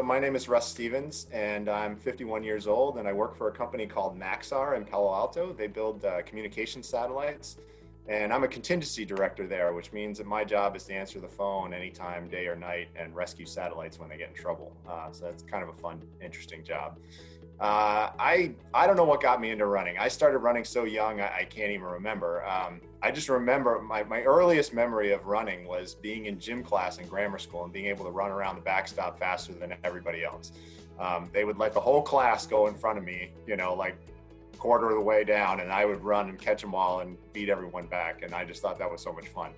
My name is Russ Stevens, and I'm 51 years old, and I work for a company called Maxar in Palo Alto. They build communication satellites, and I'm a contingency director there, which means that my job is to answer the phone anytime, day or night, and rescue satellites when they get in trouble. So that's kind of a fun, interesting job. I don't know what got me into running. I started running so young, I can't even remember. I just remember my earliest memory of running was being in gym class in grammar school and being able to run around the backstop faster than everybody else. They would let the whole class go in front of me, like quarter of the way down, and I would run and catch them all and beat everyone back. And I just thought that was so much fun.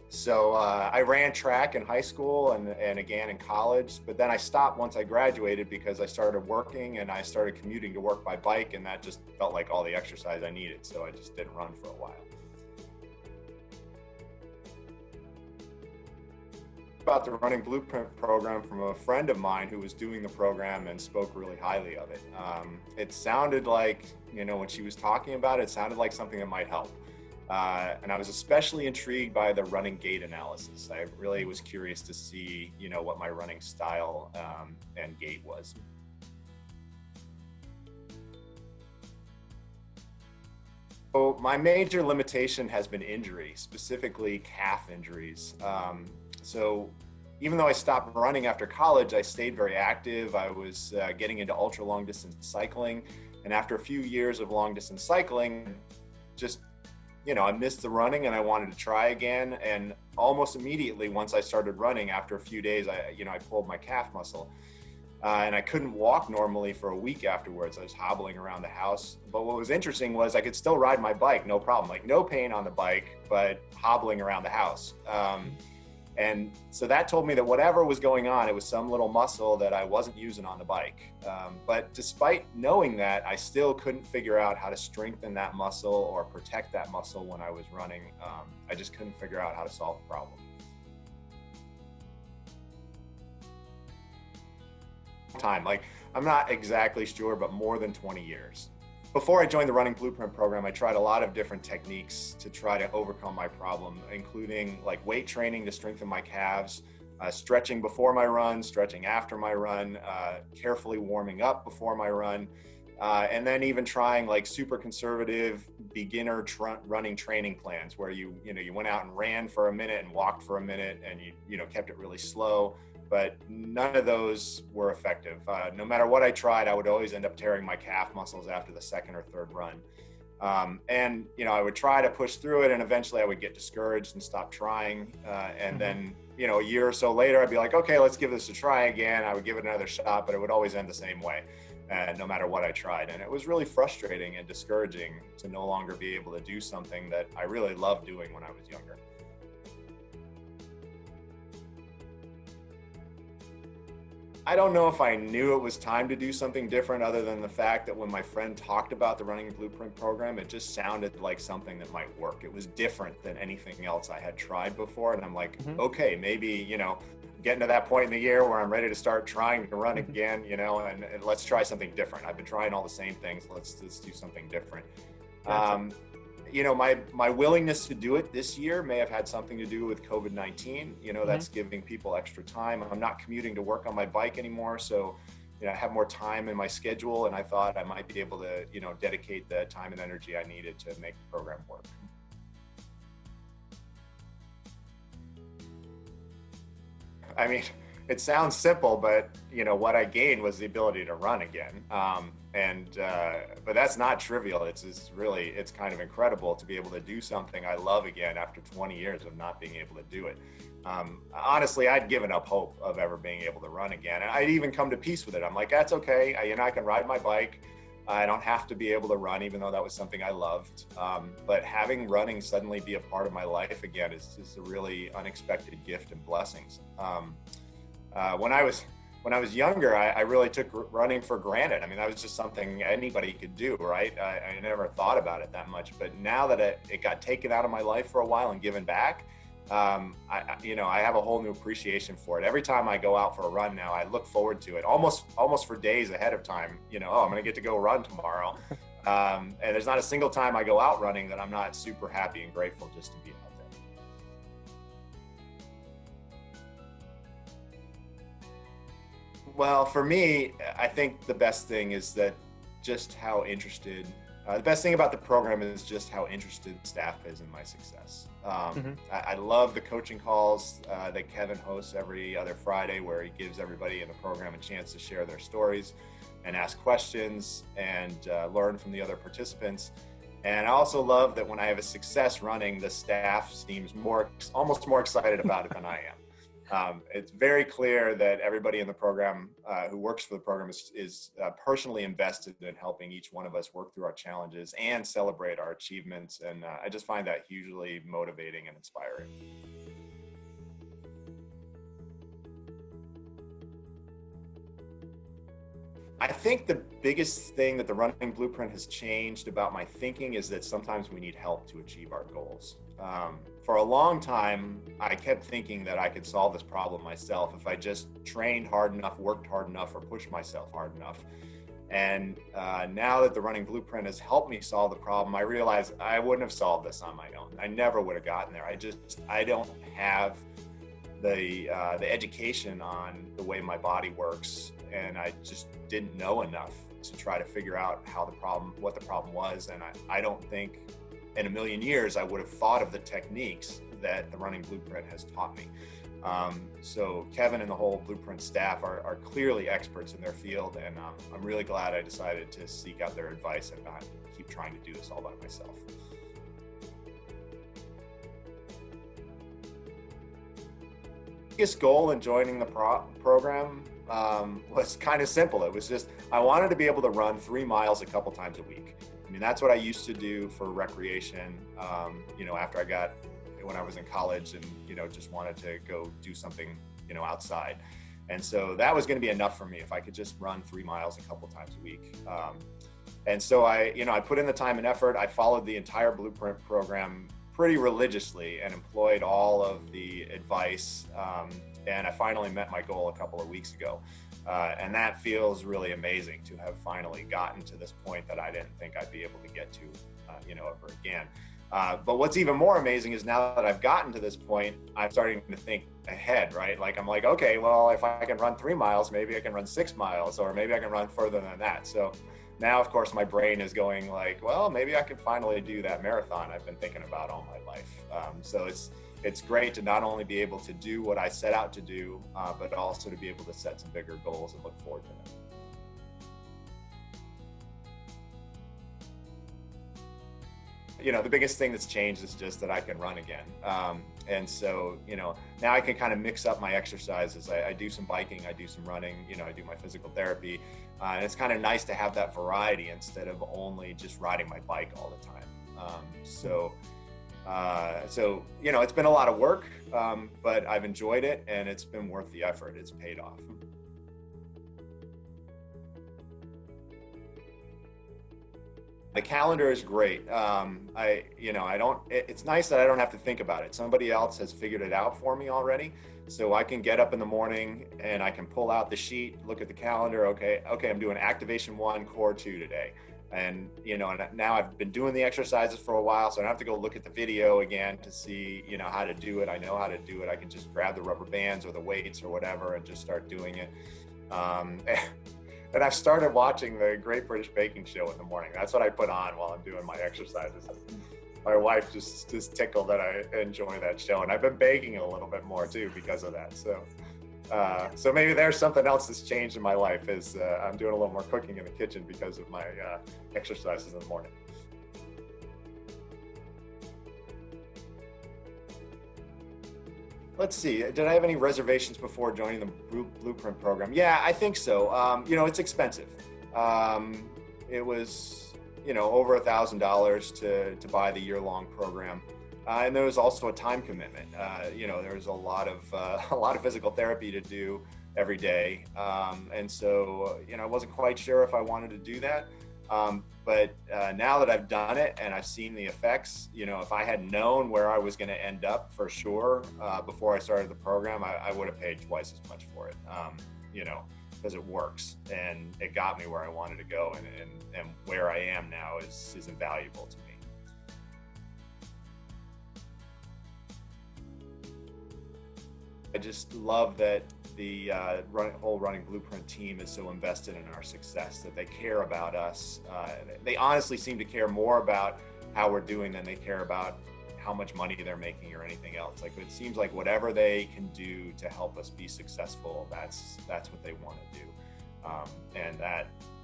So I ran track in high school and again in college, but then I stopped once I graduated because I started working and I started commuting to work by bike, and that just felt like all the exercise I needed, so I just didn't run for a while. About the Running Blueprint program from a friend of mine who was doing the program and spoke really highly of it. It sounded like, when she was talking about it, it sounded like something that might help. And I was especially intrigued by the running gait analysis. I really was curious to see, what my running style and gait was. So my major limitation has been injury, specifically calf injuries. So even though I stopped running after college, I stayed very active. I was getting into ultra long distance cycling. And after a few years of long distance cycling, I missed the running and I wanted to try again. And almost immediately, once I started running, after a few days, I pulled my calf muscle. And I couldn't walk normally for a week afterwards. I was hobbling around the house. But what was interesting was I could still ride my bike, no problem. Like no pain on the bike, but hobbling around the house. And so that told me that whatever was going on, it was some little muscle that I wasn't using on the bike. But despite knowing that, I still couldn't figure out how to strengthen that muscle or protect that muscle when I was running. I just couldn't figure out how to solve the problem. I'm not exactly sure, but more than 20 years. Before I joined the Running Blueprint program, I tried a lot of different techniques to try to overcome my problem, including like weight training to strengthen my calves, stretching before my run, stretching after my run, carefully warming up before my run, and then even trying like super conservative beginner running training plans where you went out and ran for a minute and walked for a minute and you kept it really slow. But none of those were effective. No matter what I tried, I would always end up tearing my calf muscles after the second or third run. And I would try to push through it, and eventually I would get discouraged and stop trying. And then, a year or so later, I'd be like, okay, let's give this a try again. I would give it another shot, but it would always end the same way, no matter what I tried. And it was really frustrating and discouraging to no longer be able to do something that I really loved doing when I was younger. I don't know if I knew it was time to do something different, other than the fact that when my friend talked about the Running Blueprint program, it just sounded like something that might work. It was different than anything else I had tried before. And I'm like, okay, maybe, getting to that point in the year where I'm ready to start trying to run again, and let's try something different. I've been trying all the same things. Let's do something different. Gotcha. My willingness to do it this year may have had something to do with COVID-19. That's giving people extra time. I'm not commuting to work on my bike anymore, so I have more time in my schedule, and I thought I might be able to dedicate the time and energy I needed to make the program work. I mean, it sounds simple, but what I gained was the ability to run again. But that's not trivial. It's kind of incredible to be able to do something I love again after 20 years of not being able to do it. Honestly, I'd given up hope of ever being able to run again. And I'd even come to peace with it. I'm like, that's okay. I can ride my bike. I don't have to be able to run, even though that was something I loved. But having running suddenly be a part of my life again is a really unexpected gift and blessings. When I was younger, I really took running for granted. I mean, that was just something anybody could do, right? I never thought about it that much. But now that it got taken out of my life for a while and given back, I have a whole new appreciation for it. Every time I go out for a run now, I look forward to it almost for days ahead of time. I'm going to get to go run tomorrow. And there's not a single time I go out running that I'm not super happy and grateful just to be out there. Well, for me, I think the best thing is that just how interested, the best thing about the program is just how interested staff is in my success. I love the coaching calls that Kevin hosts every other Friday, where he gives everybody in the program a chance to share their stories and ask questions and learn from the other participants. And I also love that when I have a success running, the staff seems almost more excited about it than I am. It's very clear that everybody in the program who works for the program is personally invested in helping each one of us work through our challenges and celebrate our achievements. And I just find that hugely motivating and inspiring. I think the biggest thing that the running blueprint has changed about my thinking is that sometimes we need help to achieve our goals. For a long time, I kept thinking that I could solve this problem myself if I just trained hard enough, worked hard enough, or pushed myself hard enough. And now that the running blueprint has helped me solve the problem, I realize I wouldn't have solved this on my own. I never would have gotten there. I don't have the education on the way my body works, and I just didn't know enough to try to figure out what the problem was. And I don't think in a million years I would have thought of the techniques that the running blueprint has taught me. So Kevin and the whole blueprint staff are clearly experts in their field, and I'm really glad I decided to seek out their advice and not keep trying to do this all by myself. Biggest goal in joining the program was kind of simple. It was just, I wanted to be able to run 3 miles a couple times a week. I mean, that's what I used to do for recreation, after when I was in college and, just wanted to go do something, outside. And so that was going to be enough for me if I could just run 3 miles a couple times a week. And so I put in the time and effort. I followed the entire blueprint program pretty religiously and employed all of the advice. And I finally met my goal a couple of weeks ago. And that feels really amazing to have finally gotten to this point that I didn't think I'd be able to get to, ever again. But what's even more amazing is now that I've gotten to this point, I'm starting to think ahead, right? Like, I'm like, okay, well, if I can run 3 miles, maybe I can run 6 miles, or maybe I can run further than that. So now, of course, my brain is going like, well, maybe I can finally do that marathon I've been thinking about all my life. So it's great to not only be able to do what I set out to do, but also to be able to set some bigger goals and look forward to them. The biggest thing that's changed is just that I can run again. And so, now I can kind of mix up my exercises. I do some biking, I do some running, I do my physical therapy. And it's kind of nice to have that variety instead of only just riding my bike all the time. So it's been a lot of work, but I've enjoyed it and it's been worth the effort. It's paid off. The calendar is great. It's nice that I don't have to think about it. Somebody else has figured it out for me already. So I can get up in the morning and I can pull out the sheet, look at the calendar. Okay, I'm doing activation 1, core 2 today. And, now I've been doing the exercises for a while, so I don't have to go look at the video again to see, how to do it. I know how to do it. I can just grab the rubber bands or the weights or whatever and just start doing it. And I've started watching the Great British Baking Show in the morning. That's what I put on while I'm doing my exercises. My wife just tickled that I enjoy that show. And I've been baking a little bit more too because of that. So maybe there's something else that's changed in my life is I'm doing a little more cooking in the kitchen because of my exercises in the morning. Let's see, did I have any reservations before joining the Blueprint program? Yeah, I think so. It's expensive. It was, over $1,000 to buy the year-long program. And there was also a time commitment. There was a lot of physical therapy to do every day. And so, I wasn't quite sure if I wanted to do that. But now that I've done it and I've seen the effects, if I had known where I was going to end up for sure before I started the program, I would have paid twice as much for it, because it works and it got me where I wanted to go, and where I am now is invaluable to me. I just love that the whole Running Blueprint team is so invested in our success, that they care about us. They honestly seem to care more about how we're doing than they care about how much money they're making or anything else. Like, it seems like whatever they can do to help us be successful, that's what they want to do. And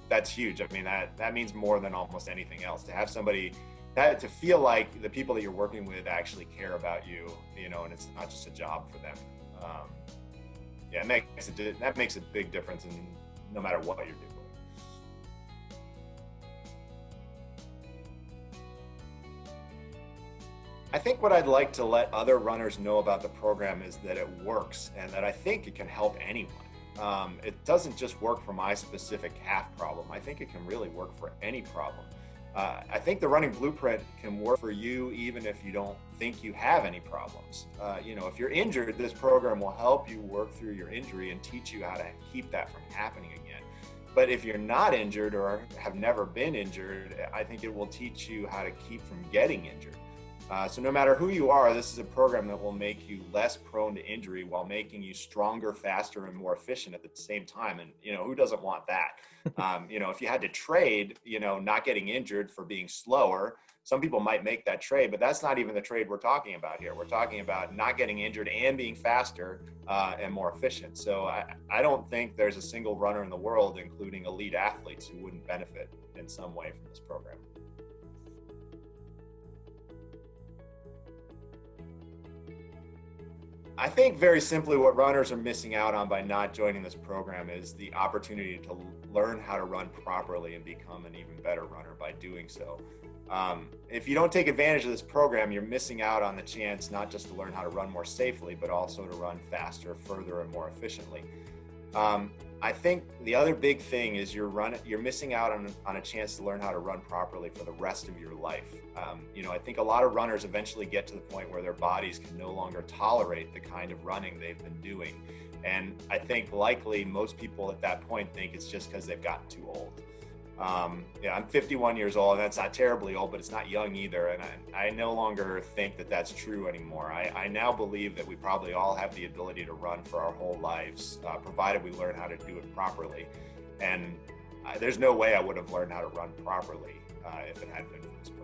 that's huge. I mean, that means more than almost anything else, to have somebody to feel like the people that you're working with actually care about you, and it's not just a job for them. That makes a big difference in no matter what you're doing. I think what I'd like to let other runners know about the program is that it works, and that I think it can help anyone. It doesn't just work for my specific calf problem. I think it can really work for any problem. I think the Running Blueprint can work for you even if you don't think you have any problems. If you're injured, this program will help you work through your injury and teach you how to keep that from happening again. But if you're not injured or have never been injured, I think it will teach you how to keep from getting injured. So no matter who you are, this is a program that will make you less prone to injury while making you stronger, faster, and more efficient at the same time. And, who doesn't want that? If you had to trade, not getting injured for being slower, some people might make that trade, but that's not even the trade we're talking about here. We're talking about not getting injured and being faster and more efficient. So I don't think there's a single runner in the world, including elite athletes, who wouldn't benefit in some way from this program. I think very simply what runners are missing out on by not joining this program is the opportunity to learn how to run properly and become an even better runner by doing so. If you don't take advantage of this program, you're missing out on the chance not just to learn how to run more safely, but also to run faster, further, and more efficiently. I think the other big thing is you're missing out on a chance to learn how to run properly for the rest of your life. I think a lot of runners eventually get to the point where their bodies can no longer tolerate the kind of running they've been doing. And I think likely most people at that point think it's just because they've gotten too old. I'm 51 years old, and that's not terribly old, but it's not young either. And I no longer think that that's true anymore. I now believe that we probably all have the ability to run for our whole lives, provided we learn how to do it properly. And there's no way I would have learned how to run properly if it hadn't been for this program.